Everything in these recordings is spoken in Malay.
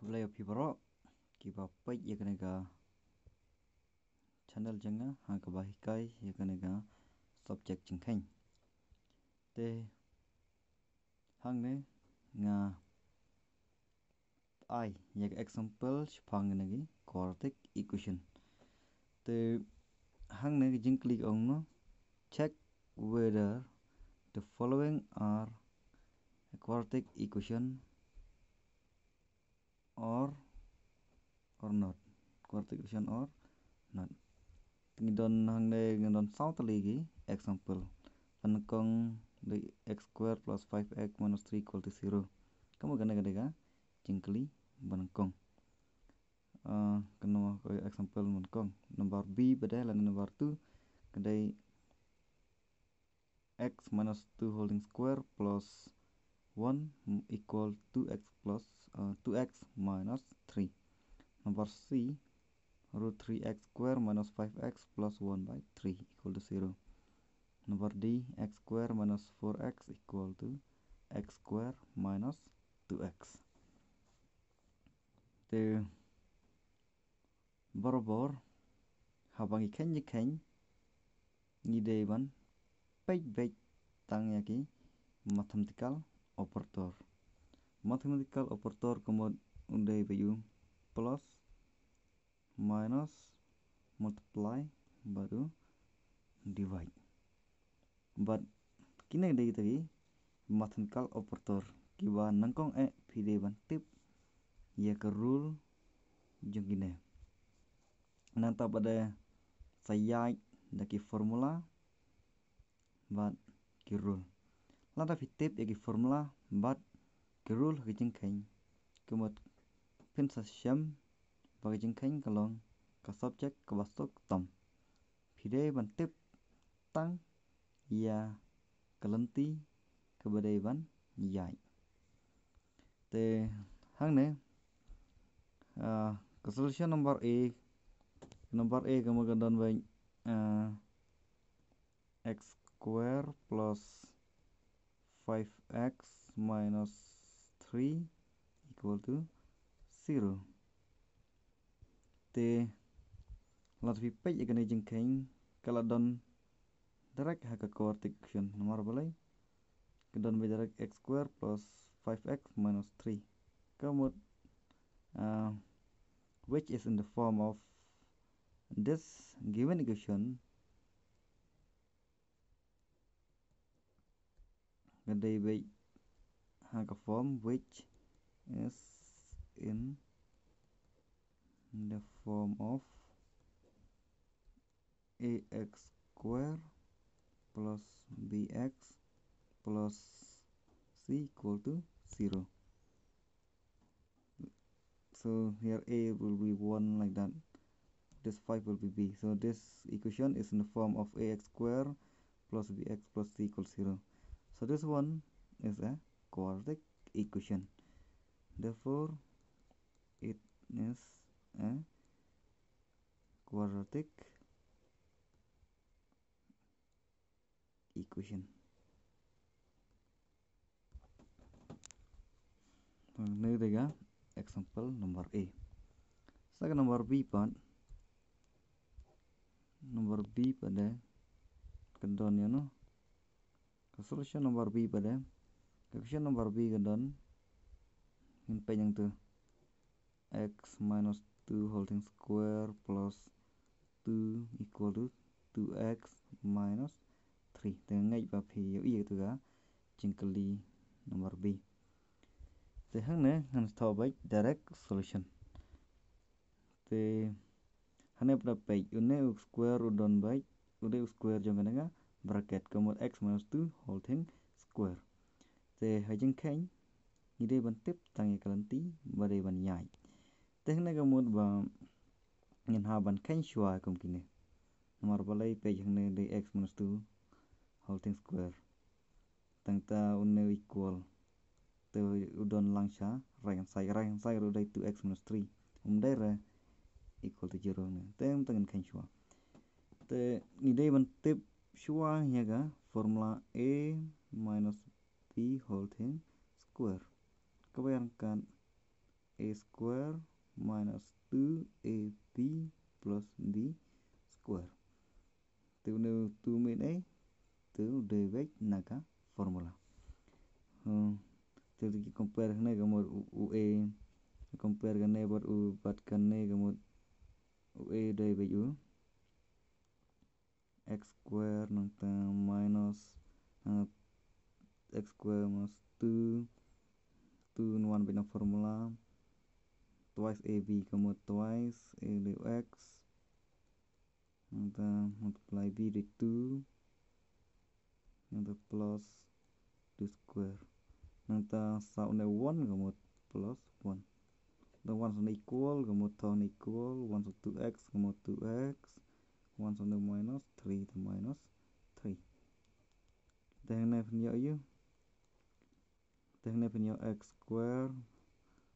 Keblaya pibaro kiba pai yakanega channel janga ha kabahikai yakanega subject jingkhain te hangne nga I yak example shpangnegi quadratic equation te hangne jing click on no check whether the following are a quadratic equation or not quadratic equation or not ngidon hangne ngidon south lagi example panakong the x square plus 5x minus 3 equal to 0 kamu gana jingkli banakong kena example banakong number b pada lang number 2 kadai x minus 2 holding square plus 1 equal to x plus 2x minus 3. Number c root 3x square minus 5x plus 1 by 3 equal to 0. Number d x square minus 4x equal to x square minus 2x. The borobor habang ikan ngideban baik tang yaki mathematical operator. Mathematical operator kemudian undai bayu plus minus multiply baru divide. But kini tadi mathematical operator kiba nangkong pide ban tip ya ke rule jengine. Nanta pada sayai daki formula but ki rule. Lanta tip ya ki formula but ki rule ki jengkain kemud pinsa syam bagi jengkain kalong ka subject ka bastok tom. Pide ban tip tang ya kalenti kebadai ban yai. Te hang ne solution number A kamu gandan by x square plus 5x minus 3 equal to 0. Te lat pipai ikan jengkain kalau don direct haka quadratic equation nomor balai kedon by direct x square plus 5x minus 3 kamu which is in the form of this given equation gadai by haka form which is in the form of ax square plus bx plus c equal to 0. So here a will be 1 like that. This 5 will be b. So this equation is in the form of ax square plus bx plus c equals 0. So this one is a quadratic equation. Therefore, it is a quadratic equation. Ini example number A. Second number B part. Number B pada kedon ya no. Solution number B pada equation number B kedon himpai yang tu x minus 2 holding square plus 2 equal to 2x minus 3. Dengan ba phi iya tu ga jingkali number B. Te hang ne han stop by direct solution. Te hane pada page une square udon by ude square jong kana bracket kemudian x minus 2 whole thing square. Te hajing kain ide ban tip tangi kalanti badai ban yai. Te hane kemudian ba ngin ha ban kain shua kum kini. Nomor balai page hane de x minus 2 whole thing square. Tangta une equal te udon langsha right hand side udai 2x minus 3 daira equal to 0 ne tem tangan kan shua te ni dai ban tip shua yaga formula a minus b whole thing square kebayangkan a square minus 2ab plus b square. Từ nếu tu mình ấy từ đề vết là cả formula. Từ khi compare này cái một ue compare cái này với u bắt cái này cái một ue đề vết u x square nang ta minus x square minus 2 in 1 bên formula twice ab cái một twice a đều x nang ta multiply b đi 2 nang ta plus 2 square nang ta sau này 1 cái một plus 1 the 1 is equal cái một thằng equal 1 so 2x cái một 2x 1 so minus 3 the minus 3 then này phần nhớ then này phần nhớ x square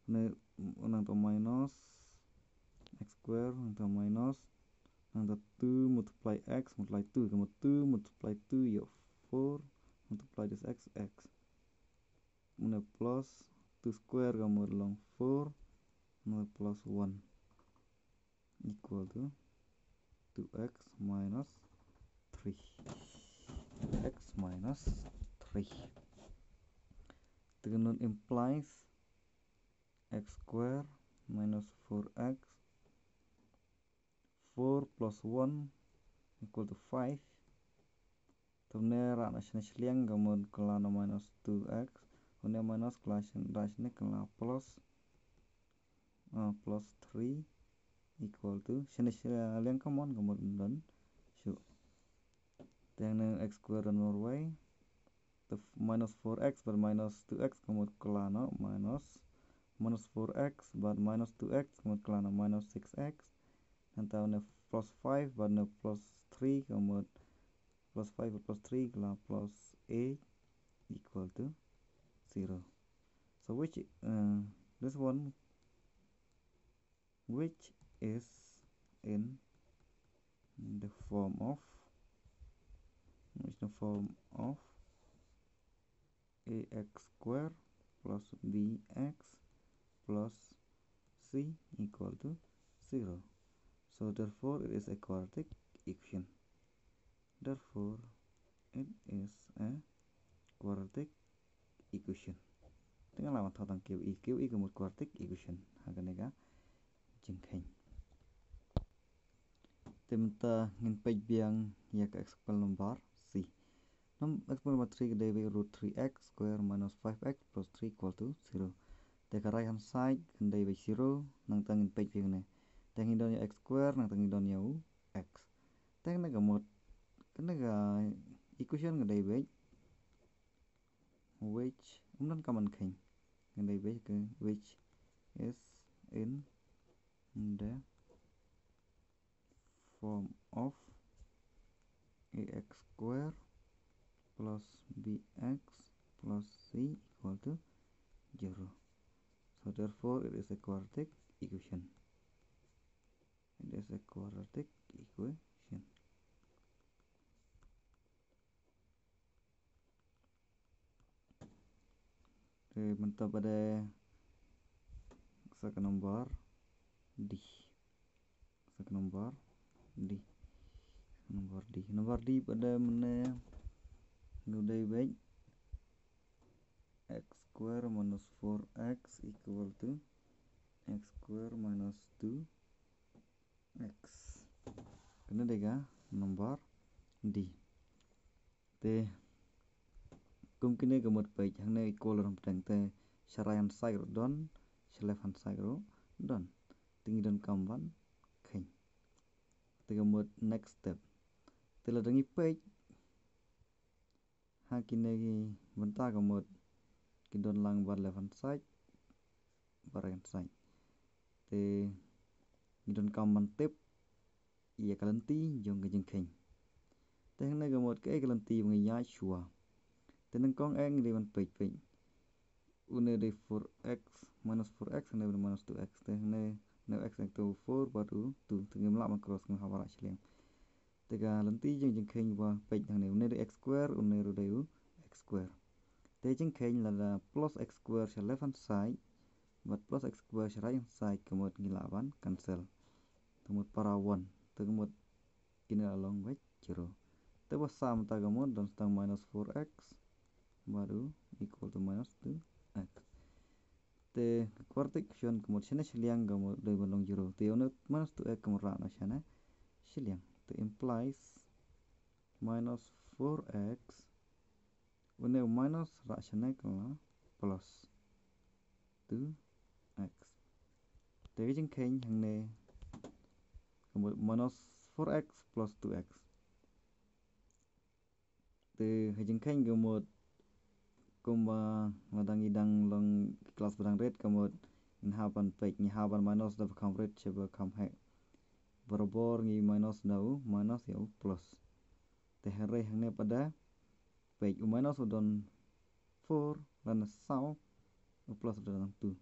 này nang ta minus x square nang ta minus nang ta 2 multiply x multiply 2 cái một 2 multiply 2 is 4 multiply this x này plus 2 square cái một long 4 1 plus 1 equal to 2x minus 3 x minus 3 then implies x square minus 4x 4 plus 1 equal to 5 Tumne rana shliang gamon kelana minus 2x Une minus class rashne kelana plus 3 equal to shliang kamon gamon dan shu then x square and Norway the minus 4x but minus 2x gamon kelana minus 4x but minus 2x gamon kelana minus 6x and then plus 5 but no plus 3 gamon plus 5 plus 3 plus 8 equal to 0. So which this one which is in the form of ax square plus bx plus c equal to 0. So therefore it is a quadratic equation. Therefore it is a quadratic equation. Tiếng là thao tầng kiểu y của một quadratic equation. Hai cái này cả chứng hình. Tìm ta nghìn page biang ya ka exponent number c. Exponent number 3 cái đây với root 3x square minus 5x plus 3 equal to 0. Tại cái right hand side cái đây với 0 nang ta nghìn page biang này. Tại nghìn đòn x square nang ta nghìn đòn nhau x. Tại cái một cái này là equation cái đây với which umdan common king and they which is in the form of ax square plus bx plus c equal to 0. So therefore it is a quadratic equation. It is a quadratic equation. Thì mình tập pada second number D. Second number D. Number D pada mana nudai baik x square minus 4x equal to x square minus 2x. Kena dega number D. Te kum kini ke một page hang này equal ram tang te right hand side ro don left hand side ro don tingi don kamban khain te ke một next step te la dangi page ha kini ki banta ke một ki don lang bar left hand side bar right hand side te ni don kamban tip ia kalanti jong ke jeng khain te hang này ke một ke kalanti ngi ya shua Tenang kong ang di man page une de 4x minus 4x and then minus 2x then no x equal to 4 but 2 ngem la man cross ngem hawara chliang tega lanti jeng kheng wa page thang ne une de x square une ro de x square te jeng kheng là plus x square cha left hand side But plus x square sharai sai kemud ngilawan cancel. Temut para 1. Temut kini along baik 0. Tebas sam tagamud dan setang minus 4x baru equal to minus 2x. Te quartic shon kemud shana shiliang gamud doi balong 0. Te unut minus 2x kemud rana shana shiliang. Te implies minus 4x une minus ra shana kala plus 2x. Te jing keng hangne kemud minus 4x plus 2x. Te hajing keng kemud kumba madang idang long kelas badang red kemud inhaban pek inhaban minus da bekam red coba kam hek berbor ngi minus dau minus yau plus. Te hare hangne pada pek minus udon 4 dan sau plus udon 2.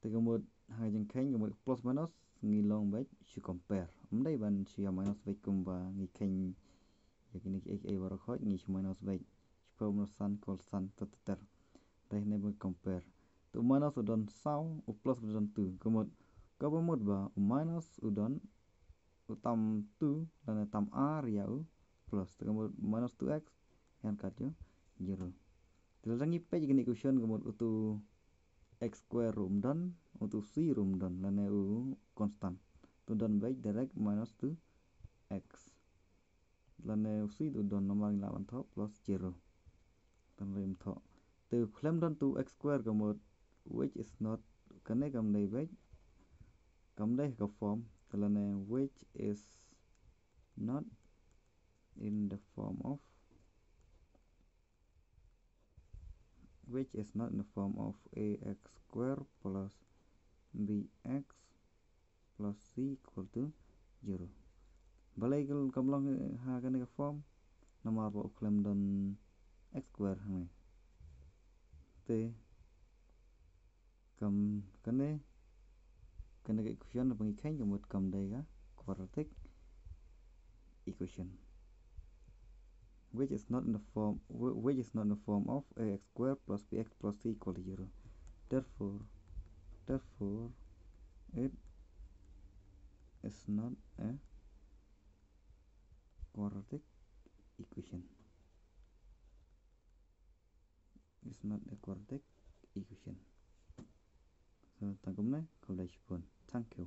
Te kemud hajing keng kemud plus minus ngi long baik si compare. Mdai ban si minus baik kumba ngi keng yakini ki barak hoj ngi si minus baik. Pemno san kol san teteter teh nebe compare tu minus udon sau plus udon 2 kemud kabamud ba minus udon utam 2 dan tam r yau plus kemud minus 2x yang katyo 0. Tilangi page gini equation kemud utu x square room dan utu c room dan lane u constant tu dan baik direct minus 2x lane c tu don nomor lawan tho plus 0. Tanrim tho từ claim don to x square kemud which is not kane kam dai baik kam dai ka form kalane which is not in the form of ax square plus bx plus c equal to 0. Balai kam long ha kane ka form nomor bo claim don x square hang te kam kane ka equation na bangi keng kemud kam dai ga quadratic equation which is not in the form of ax square plus bx plus c equal to 0. Therefore it is not a quadratic equation. It's not a quadratic equation. So tangkumna kolai shipon. Thank you.